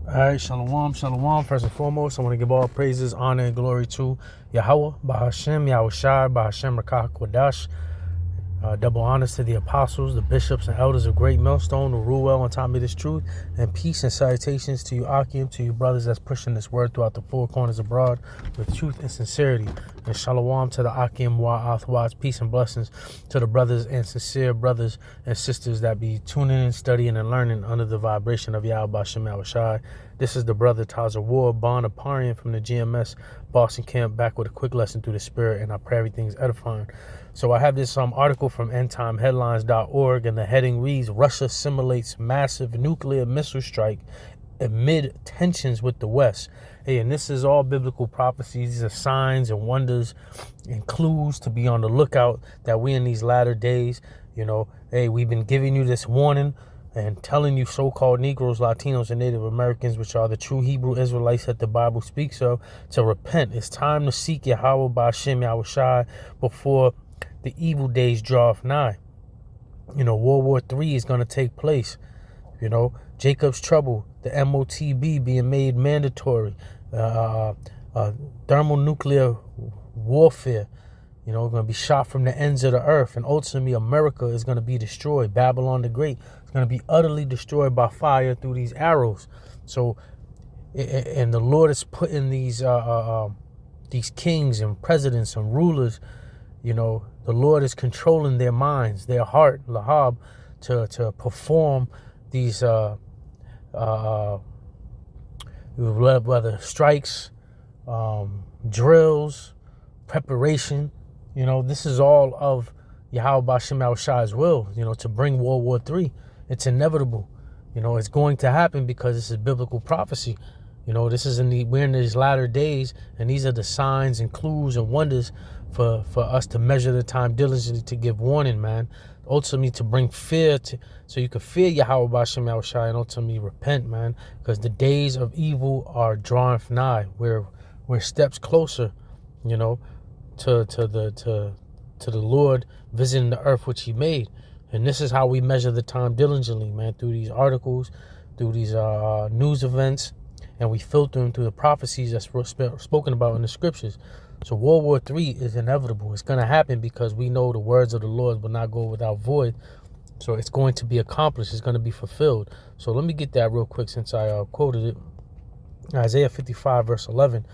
All right, shalom, shalom. First and foremost, I want to give all praises, honor, and glory to Yahweh, Bahashem, Yahushai, Bahashem, Rakah, Kodash. Double honors to the apostles, the bishops, and elders of Great Millstone who rule well on top of this truth. And peace and salutations to you, Akim, to you brothers that's pushing this word throughout the four corners abroad with truth and sincerity. And shalom to the Akim Wa Athwaz. Peace and blessings to the brothers and sincere brothers and sisters that be tuning in, studying, and learning under the vibration of Yahweh Bashem Yahushai. This is the brother Taza Ward, Bonaparian from the GMS Boston camp, back with a quick lesson through the spirit, and I pray everything's edifying. So I have this article from endtimeheadlines.org, and the heading reads, Russia simulates massive nuclear missile strike amid tensions with the West. Hey, and this is all biblical prophecies. These are signs and wonders and clues to be on the lookout that we in these latter days, hey, we've been giving you this warning and telling you so-called Negroes, Latinos, and Native Americans, which are the true Hebrew Israelites that the Bible speaks of, to repent. It's time to seek Yahweh Ba'ashem Yahushai before the evil days draw nigh. World War III is going to take place. Jacob's Trouble, the MOTB being made mandatory, thermonuclear warfare, going to be shot from the ends of the earth, and ultimately America is going to be destroyed. Babylon the Great is going to be utterly destroyed by fire through these arrows. So, and the Lord is putting these kings and presidents and rulers, the Lord is controlling their minds, their heart, lahab, to perform these whether strikes, drills, preparation. This is all of Yahweh Ba'ashem Yahushai's will, to bring World War III. It's inevitable. It's going to happen because this is biblical prophecy. This is we're in these latter days, and these are the signs and clues and wonders for us to measure the time diligently, to give warning, man. Ultimately, to bring fear, so you can fear Yahweh Ba'ashem Yahushai, and ultimately repent, man, because the days of evil are drawing nigh. We're steps closer, to the Lord visiting the earth which He made. And this is how we measure the time diligently, man, through these articles, through these news events, and we filter them through the prophecies that's spoken about in the scriptures. So World War III is inevitable. It's going to happen because we know the words of the Lord will not go without void. So it's going to be accomplished. It's going to be fulfilled. So let me get that real quick since I quoted it. Isaiah 55 verse 11.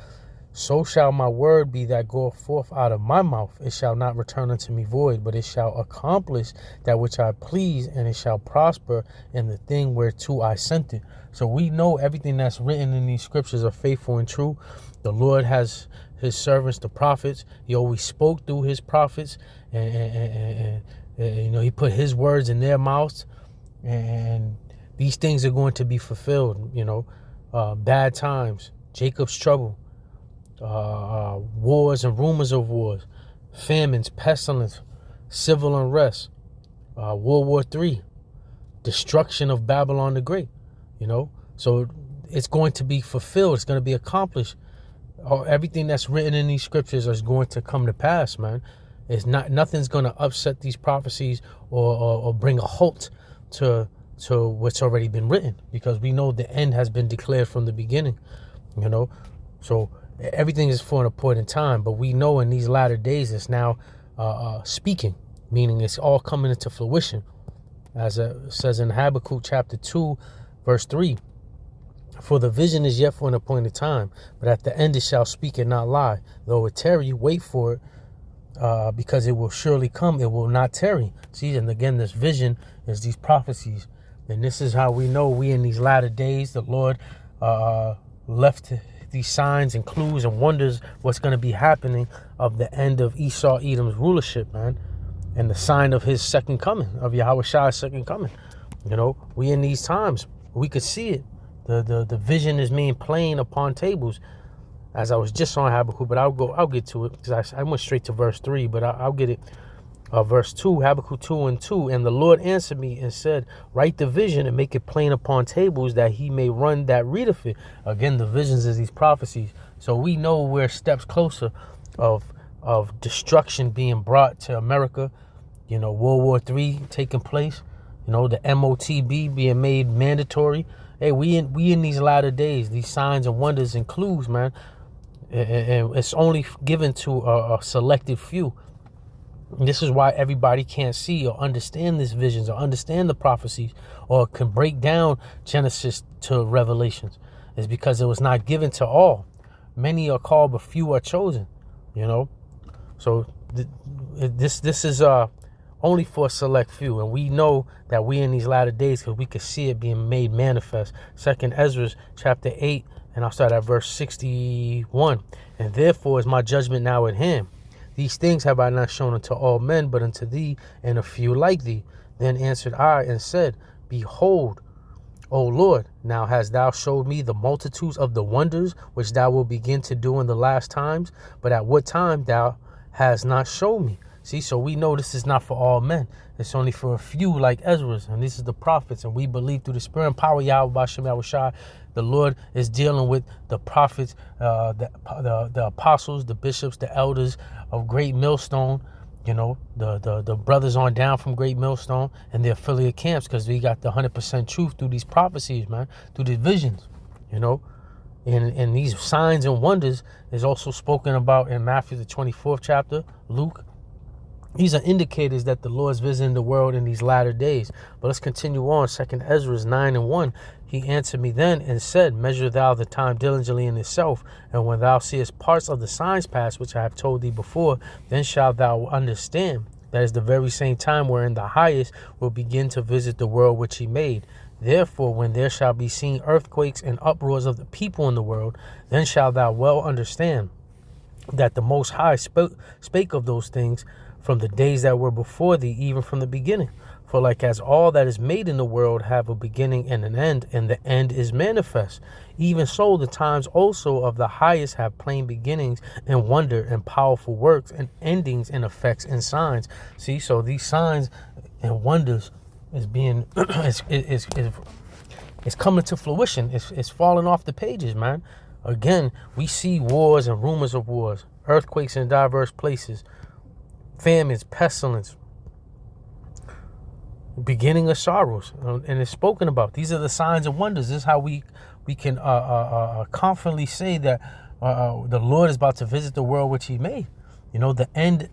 So shall my word be that goeth forth out of my mouth. It shall not return unto me void, but it shall accomplish that which I please, and it shall prosper in the thing whereto I sent it. So we know everything that's written in these scriptures are faithful and true. The Lord has His servants, the prophets. He always spoke through His prophets, and He put His words in their mouths, and these things are going to be fulfilled. Bad times, Jacob's trouble, wars and rumors of wars, famines, pestilence, civil unrest, World War III, destruction of Babylon the Great. So it's going to be fulfilled. It's going to be accomplished. Everything that's written in these scriptures is going to come to pass, man. Nothing's going to upset these prophecies or bring a halt to what's already been written, because we know the end has been declared from the beginning. So everything is for an appointed time, but we know in these latter days it's now speaking, meaning it's all coming into fruition, as it says in Habakkuk chapter 2 verse 3. For the vision is yet for an appointed time, but at the end it shall speak and not lie. Though it tarry, wait for it, because it will surely come. It will not tarry. See, and again, this vision is these prophecies. And this is how we know we in these latter days, the Lord left these signs and clues and wonders what's going to be happening of the end of Esau Edom's rulership, man, and the sign of his second coming, of Yahushai's second coming. We in these times, we could see it. The vision is being plain upon tables, as I was just on Habakkuk, but I'll get to it, because I went straight to verse 3, but I'll get it. Verse 2, Habakkuk 2:2, and the Lord answered me and said, write the vision and make it plain upon tables, that he may run that readeth it. Again, the visions is these prophecies. So we know we're steps closer of destruction being brought to America. World War III taking place. The MOTB being made mandatory. Hey, we in these latter days, these signs and wonders and clues, man. And it's only given to a selected few. And this is why everybody can't see or understand these visions or understand the prophecies or can break down Genesis to Revelations. It's because it was not given to all. Many are called, but few are chosen. You know, so this is only for a select few, and we know that we in these latter days because we can see it being made manifest. 2nd Ezra chapter 8, and I'll start at verse 61. And therefore is my judgment now at hand. These things have I not shown unto all men, but unto thee and a few like thee. Then answered I and said, Behold, O Lord, now hast thou showed me the multitudes of the wonders which thou wilt begin to do in the last times, but at what time thou hast not shown me. See, so we know this is not for all men. It's only for a few like Ezra, and this is the prophets, and we believe through the spirit and power of Yahweh B'Shem Yahushua, the Lord is dealing with the prophets, the apostles, the bishops, the elders of Great Millstone, you know, the brothers on down from Great Millstone and the affiliate camps, because we got the 100% truth through these prophecies, man, through these visions, you know. And these signs and wonders is also spoken about in Matthew, the 24th chapter, Luke. These are indicators that the Lord is visiting the world in these latter days. But let's continue on. 2nd Ezra 9:1. He answered me then and said, Measure thou the time diligently in itself, and when thou seest parts of the signs pass, which I have told thee before, then shalt thou understand. That is the very same time wherein the highest will begin to visit the world which he made. Therefore, when there shall be seen earthquakes and uproars of the people in the world, then shalt thou well understand that the Most High spake of those things from the days that were before thee, even from the beginning. For like as all that is made in the world have a beginning and an end, and the end is manifest, even so the times also of the highest have plain beginnings and wonder and powerful works and endings and effects and signs. See, so these signs and wonders is being is coming to fruition. It's falling off the pages, man. Again, we see wars and rumors of wars, earthquakes in diverse places, famines, pestilence, beginning of sorrows, and it's spoken about. These are the signs and wonders. This is how we can confidently say that the Lord is about to visit the world which he made. You know, the end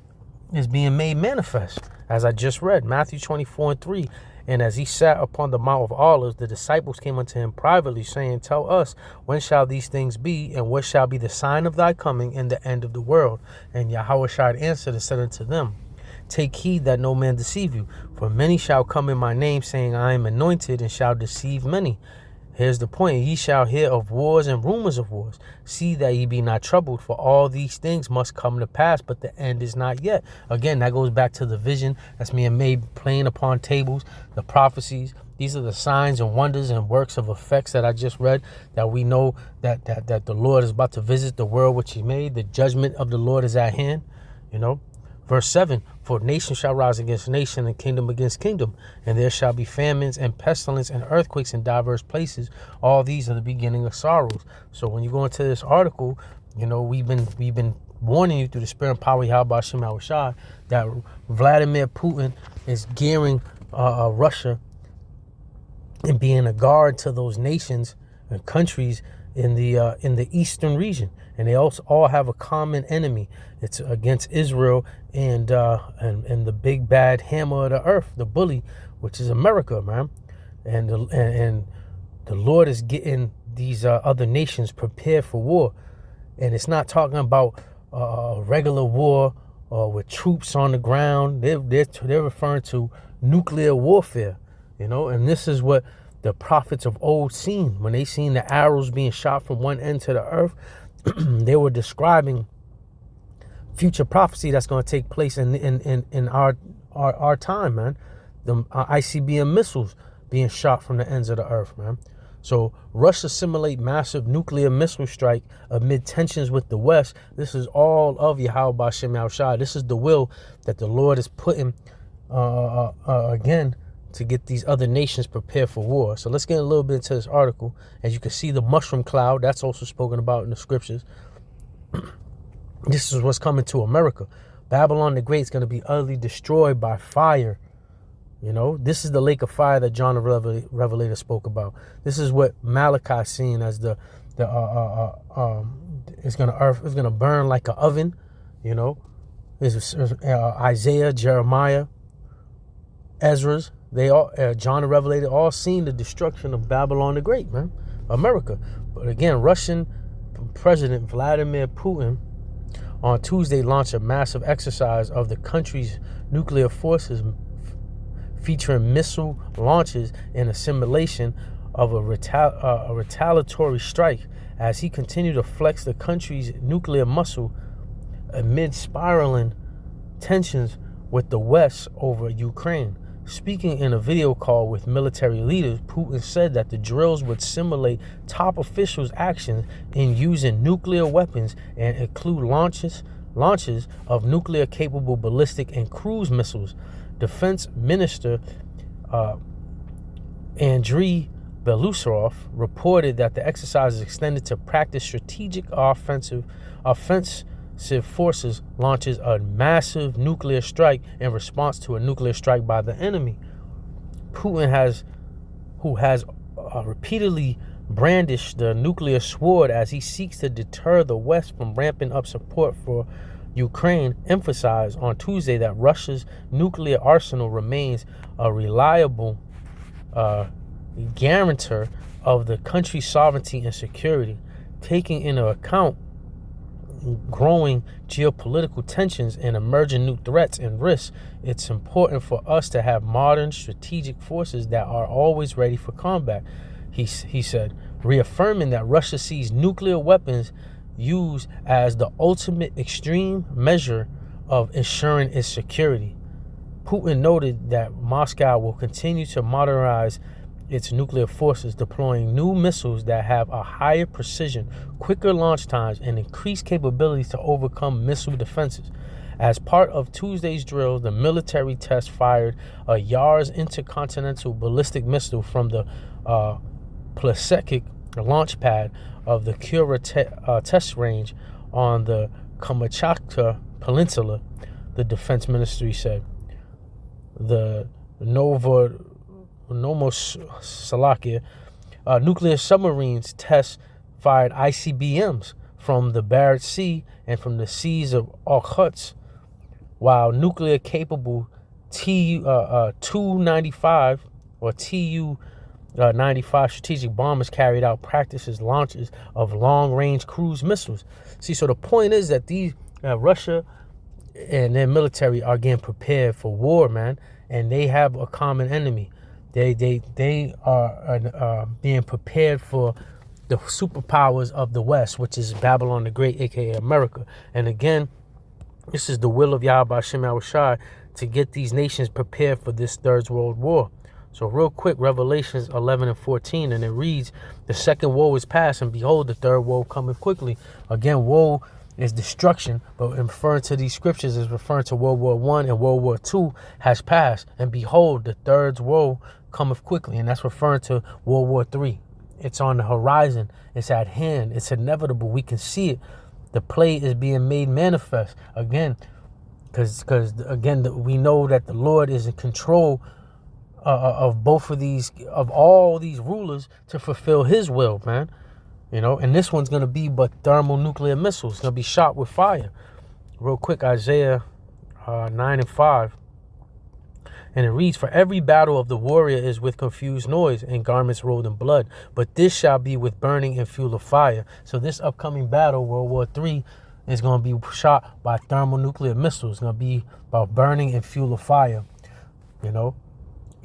is being made manifest, as I just read, Matthew 24:3. And as he sat upon the Mount of Olives, the disciples came unto him privately, saying, Tell us, when shall these things be, and what shall be the sign of thy coming and the end of the world? And Yahushua answered and said unto them, Take heed that no man deceive you, for many shall come in my name, saying, I am anointed, and shall deceive many. Here's the point. Ye shall hear of wars and rumors of wars. See that ye be not troubled, for all these things must come to pass, but the end is not yet. Again, that goes back to the vision that's being made plain upon tables, the prophecies. These are the signs and wonders and works of effects that I just read, that we know that the Lord is about to visit the world which he made. The judgment of the Lord is at hand, you know. Verse 7, For nation shall rise against nation, and kingdom against kingdom, and there shall be famines and pestilence and earthquakes in diverse places. All these are the beginning of sorrows. So when you go into this article, you know, we've been warning you through the spirit and power of Yahweh B'Shem Yahushua that Vladimir Putin is gearing Russia and being a guard to those nations and countries in the eastern region. And they also all have a common enemy. It's against Israel and the big bad hammer of the earth, the bully, which is America, man. And the Lord is getting these other nations prepared for war. And it's not talking about regular war with troops on the ground. They're referring to nuclear warfare, you know. And this is what the prophets of old seen when they seen the arrows being shot from one end to the earth. They were describing future prophecy that's going to take place in our time, man. The ICBM missiles being shot from the ends of the earth, man. So Russia simulate massive nuclear missile strike amid tensions with the West. This is all of Yahweh B'Shem Yahushua. This is the will that the Lord is putting again to get these other nations prepared for war. So let's get a little bit into this article. As you can see, the mushroom cloud, that's also spoken about in the scriptures. This is what's coming to America. Babylon the Great is going to be utterly destroyed by fire. You know, this is the lake of fire that John the Revelator spoke about. This is what Malachi seen as it's gonna burn like an oven. You know, Isaiah, Jeremiah, Ezra's, they all John the Revelator all seen the destruction of Babylon the Great, man, America. But again, Russian President Vladimir Putin on Tuesday launched a massive exercise of the country's nuclear forces, featuring missile launches and a simulation of a retaliatory strike as he continued to flex the country's nuclear muscle amid spiraling tensions with the West over Ukraine. Speaking in a video call with military leaders, Putin said that the drills would simulate top officials' actions in using nuclear weapons and include launches of nuclear-capable ballistic and cruise missiles. Defense Minister Andriy Belousov reported that the exercise is extended to practice strategic offensive forces launches a massive nuclear strike in response to a nuclear strike by the enemy. Putin who has repeatedly brandished the nuclear sword as he seeks to deter the West from ramping up support for Ukraine, emphasized on Tuesday that Russia's nuclear arsenal remains a reliable guarantor of the country's sovereignty and security, taking into account growing geopolitical tensions and emerging new threats and risks. It's important for us to have modern strategic forces that are always ready for combat, he said, reaffirming that Russia sees nuclear weapons used as the ultimate extreme measure of ensuring its security. Putin noted that Moscow will continue to modernize its nuclear forces, deploying new missiles that have a higher precision, quicker launch times, and increased capabilities to overcome missile defenses. As part of Tuesday's drill, the military test fired a Yars intercontinental ballistic missile from the Plesetsk launch pad of the Kura test range on the Kamchatka Peninsula, the defense ministry said. The Novoselakia nuclear submarines test fired ICBMs from the Barents Sea and from the seas of Okhotsk, while nuclear-capable Tu-95 or Tu-95 strategic bombers carried out practices launches of long-range cruise missiles. See, so the point is that these Russia and their military are getting prepared for war, man, and they have a common enemy. They are being prepared for the superpowers of the West, which is Babylon the Great, aka America. And again, this is the will of Yahweh Hashem Yahushai to get these nations prepared for this Third World War. So real quick, Revelations 11 and 14, and it reads, the second woe is past, and behold, the third woe cometh quickly. Again, woe is destruction, but in referring to these scriptures is referring to World War I and World War II has passed. And behold, the third woe cometh quickly, and that's referring to World War III. It's on the horizon. It's at hand. It's inevitable. We can see it. The play is being made manifest again, because we know that the Lord is in control of both of these, of all these rulers, to fulfill His will, man. You know, and this one's gonna be but thermonuclear missiles. It's gonna be shot with fire. Real quick, Isaiah 9 and 5. And it reads, for every battle of the warrior is with confused noise and garments rolled in blood, but this shall be with burning and fuel of fire. So this upcoming battle, World War III, is going to be shot by thermonuclear missiles. It's going to be about burning and fuel of fire, you know.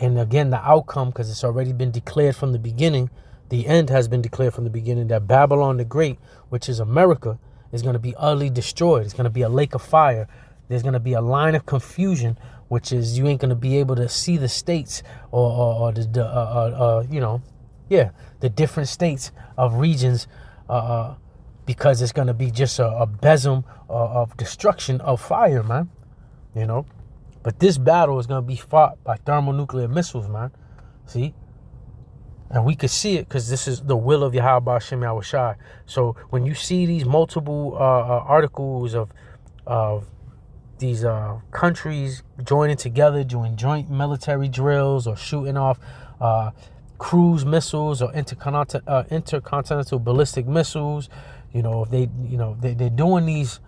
And again, the outcome, because it's already been declared from the beginning, the end has been declared from the beginning, that Babylon the Great, which is America, is going to be utterly destroyed. It's going to be a lake of fire. There's going to be a line of confusion, which is you ain't going to be able to see the states or the different states of regions because it's going to be just a besom of destruction of fire, man. You know, but this battle is going to be fought by thermonuclear missiles, man. See? And we could see it because this is the will of Yahweh Hashem Yahushai. So when you see these multiple articles of countries joining together, doing joint military drills or shooting off cruise missiles or intercontinental ballistic missiles. If they're doing these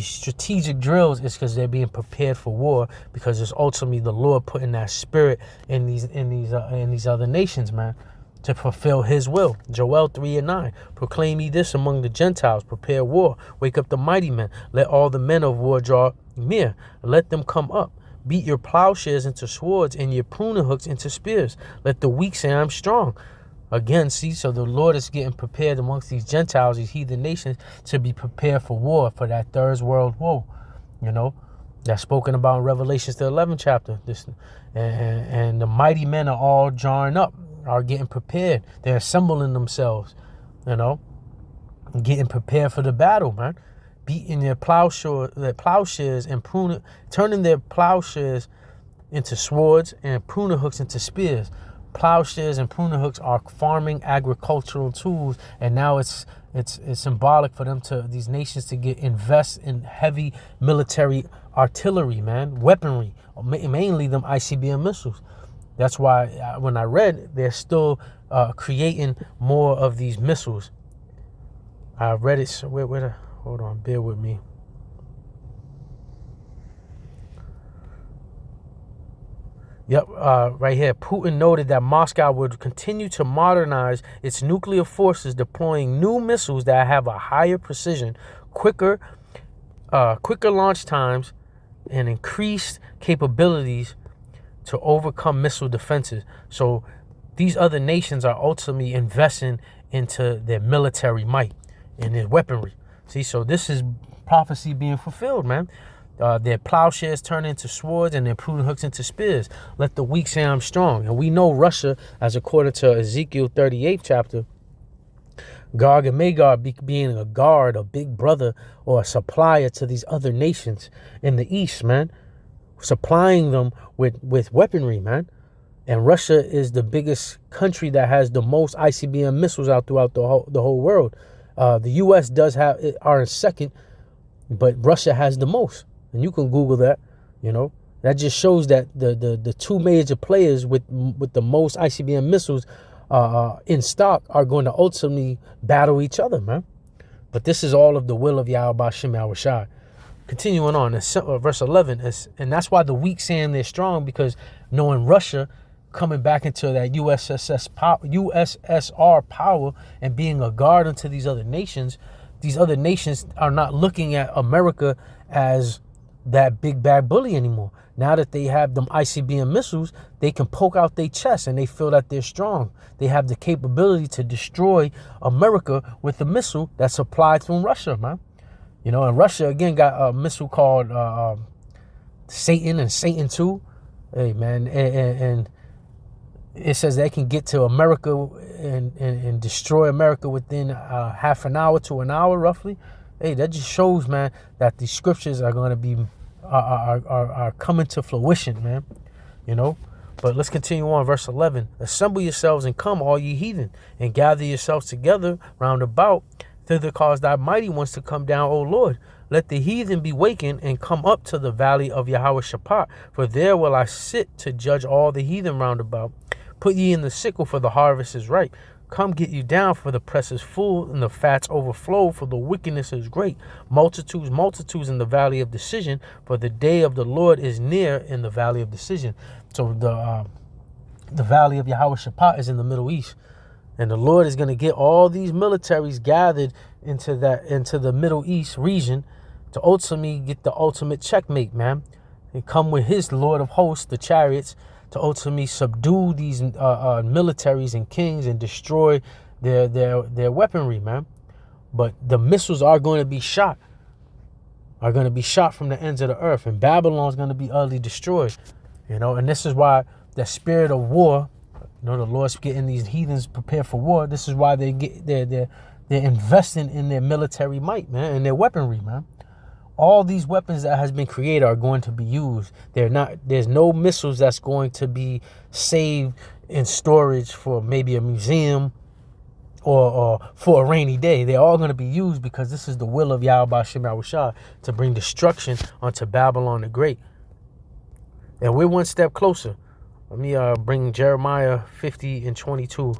strategic drills, is because they're being prepared for war, because it's ultimately the Lord putting that spirit in these other nations, man, to fulfill his will. Joel 3:9. Proclaim ye this among the Gentiles, prepare war, wake up the mighty men, let all the men of war draw near, let them come up. Beat your plowshares into swords and your pruning hooks into spears. Let the weak say, I'm strong. Again, see, so the Lord is getting prepared amongst these Gentiles, these heathen nations, to be prepared for war, for that third world war. That's spoken about in Revelations, the 11th chapter. And the mighty men are all drawing up, are getting prepared. They're assembling themselves, getting prepared for the battle, man. Beating their plowshares and turning their plowshares into swords and pruning hooks into spears. Plowshares and pruning hooks are farming agricultural tools, and now it's symbolic for these nations to invest in heavy military artillery, man, weaponry, mainly them ICBM missiles. That's why when I read, they're still creating more of these missiles. I read it. Hold on, bear with me. Yep, right here. Putin noted that Moscow would continue to modernize its nuclear forces, deploying new missiles that have a higher precision, quicker launch times, and increased capabilities to overcome missile defenses. So these other nations are ultimately investing into their military might and their weaponry. See, so this is prophecy being fulfilled, man. Their plowshares turn into swords and their pruning hooks into spears. Let the weak say I'm strong. And we know Russia, as according to Ezekiel 38 chapter, Gog and Magog being a guard, a big brother, or a supplier to these other nations in the east, man. Supplying them with weaponry, man. And Russia is the biggest country that has the most ICBM missiles out throughout the whole world. The U.S. are in second, but Russia has the most. And you can Google that, That just shows that the two major players with the most ICBM missiles in stock are going to ultimately battle each other, man. But this is all of the will of Yahweh Ba'Shem Yahushai. Continuing on, verse 11, and that's why the weak saying they're strong, because knowing Russia coming back into that USSR power and being a guard unto these other nations are not looking at America as that big bad bully anymore. Now that they have them ICBM missiles, they can poke out their chest and they feel that they're strong. They have the capability to destroy America with a missile that's supplied from Russia, man. And Russia, again, got a missile called Satan and Satan 2. Hey, man, and it says they can get to America and destroy America within half an hour to an hour, roughly. Hey, that just shows, man, that the scriptures are going to be are coming to fruition, man. But let's continue on, verse 11. Assemble yourselves and come, all ye heathen, and gather yourselves together round about. Thither cause thy mighty ones to come down, O Lord. Let the heathen be wakened and come up to the valley of Yahweh Shaphat, for there will I sit to judge all the heathen round about. Put ye in the sickle, for the harvest is ripe. Come get you down, for the press is full, and the fats overflow, for the wickedness is great. Multitudes in the valley of decision, for the day of the Lord is near in the valley of decision. So the valley of Yahweh Shaphat is in the Middle East. And the Lord is going to get all these militaries gathered into the Middle East region to ultimately get the ultimate checkmate, man. And come with his Lord of hosts, the chariots, to ultimately subdue these militaries and kings and destroy their weaponry, man. But the missiles are going to be shot. From the ends of the earth. And Babylon is going to be utterly destroyed. And this is why the spirit of war, the Lord's getting these heathens prepared for war. This is why they're investing in their military might, man, and their weaponry, man. All these weapons that has been created are going to be used. There's no missiles that's going to be saved in storage for maybe a museum or for a rainy day. They're all going to be used because this is the will of Yahweh Ba'ashem Yahushua to bring destruction onto Babylon the Great. And we're one step closer. Let me bring Jeremiah 50 and 22.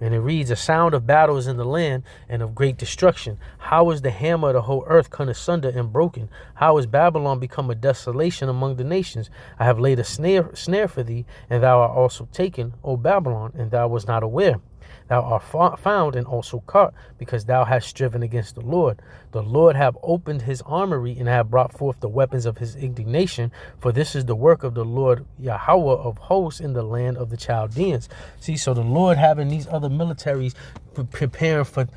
And it reads, a sound of battles in the land and of great destruction. How is the hammer of the whole earth cut asunder and broken? How is Babylon become a desolation among the nations? I have laid a snare for thee, and thou art also taken, O Babylon, and thou wast not aware. Thou art found and also caught, because thou hast striven against the Lord. The Lord have opened his armory and have brought forth the weapons of his indignation, for this is the work of the Lord Yahweh of hosts in the land of the Chaldeans. See, so the Lord having these other militaries preparing for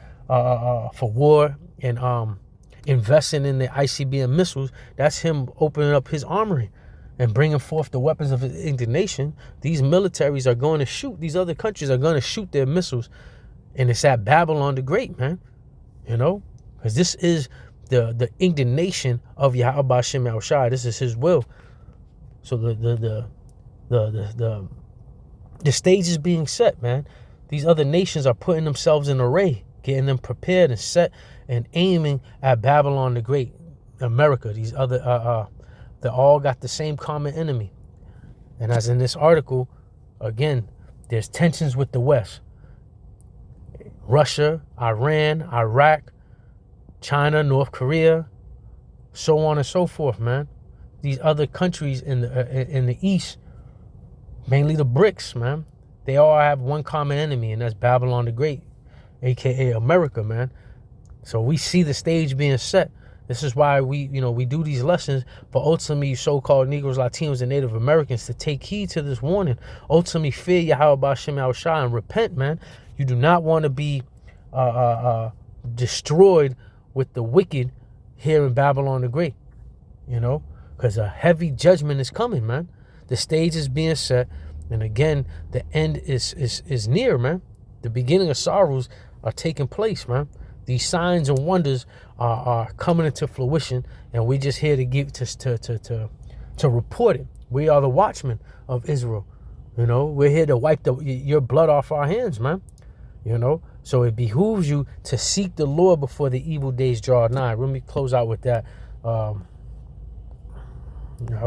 war and investing in the ICBM missiles, that's him opening up his armory and bringing forth the weapons of his indignation. These militaries are going to shoot. These other countries are going to shoot their missiles. And it's at Babylon the Great, man. You know? Because this is the indignation of Yahweh Ba'ashem Yahushua. This is his will. So the stage is being set, man. These other nations are putting themselves in array, getting them prepared and set and aiming at Babylon the Great, America. These other they all got the same common enemy. And as in this article, again, there's tensions with the West. Russia, Iran, Iraq, China, North Korea, so on and so forth, man. These other countries in the East, mainly the BRICS, man, they all have one common enemy, and that's Babylon the Great, a.k.a. America, man. So we see the stage being set. This is why we do these lessons for ultimately so-called Negroes, Latinos, and Native Americans to take heed to this warning. Ultimately, fear Yahweh Ba'ashem Yahushua and repent, man. You do not want to be destroyed with the wicked here in Babylon the Great, because a heavy judgment is coming, man. The stage is being set, and again, the end is near, man. The beginning of sorrows are taking place, man. These signs and wonders are coming into fruition, and we're just here to give to report it. We are the watchmen of Israel. We're here to wipe your blood off our hands, man. So it behooves you to seek the Lord before the evil days draw nigh. Let me close out with that. I'll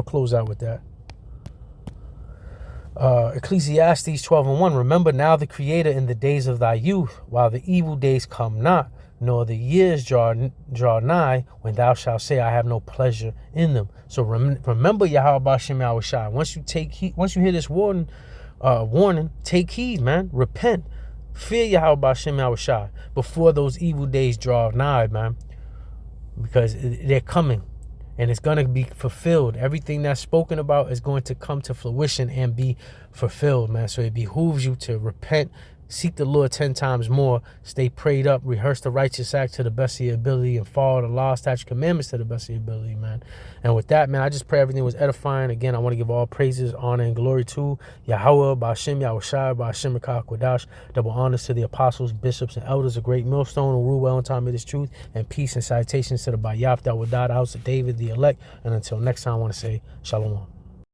close out with that. Ecclesiastes 12:1. Remember now the Creator in the days of thy youth, while the evil days come not, nor the years draw nigh, when thou shalt say, I have no pleasure in them. So remember Yahweh Ba'ashem Yahushua. Once you hear this warning, take heed, man. Repent. Fear Yahweh Ba'ashem Yahushua before those evil days draw nigh, man. Because they're coming. And it's going to be fulfilled. Everything that's spoken about is going to come to fruition and be fulfilled, man. So it behooves you to repent, seek the Lord 10 times more, stay prayed up, rehearse the righteous act to the best of your ability, and follow the law, statutes, commandments to the best of your ability, man. And with that, man, I just pray everything was edifying. Again, I want to give all praises, honor, and glory to Yahweh, Ba'ashem Yahushua, Ba'ashem Rakah Kodash. Double honors to the apostles, bishops, and elders, a great millstone, who rule well in time of this truth, and peace and salutations to the Bayaf that will die, the house of David, the elect. And until next time, I want to say Shalom.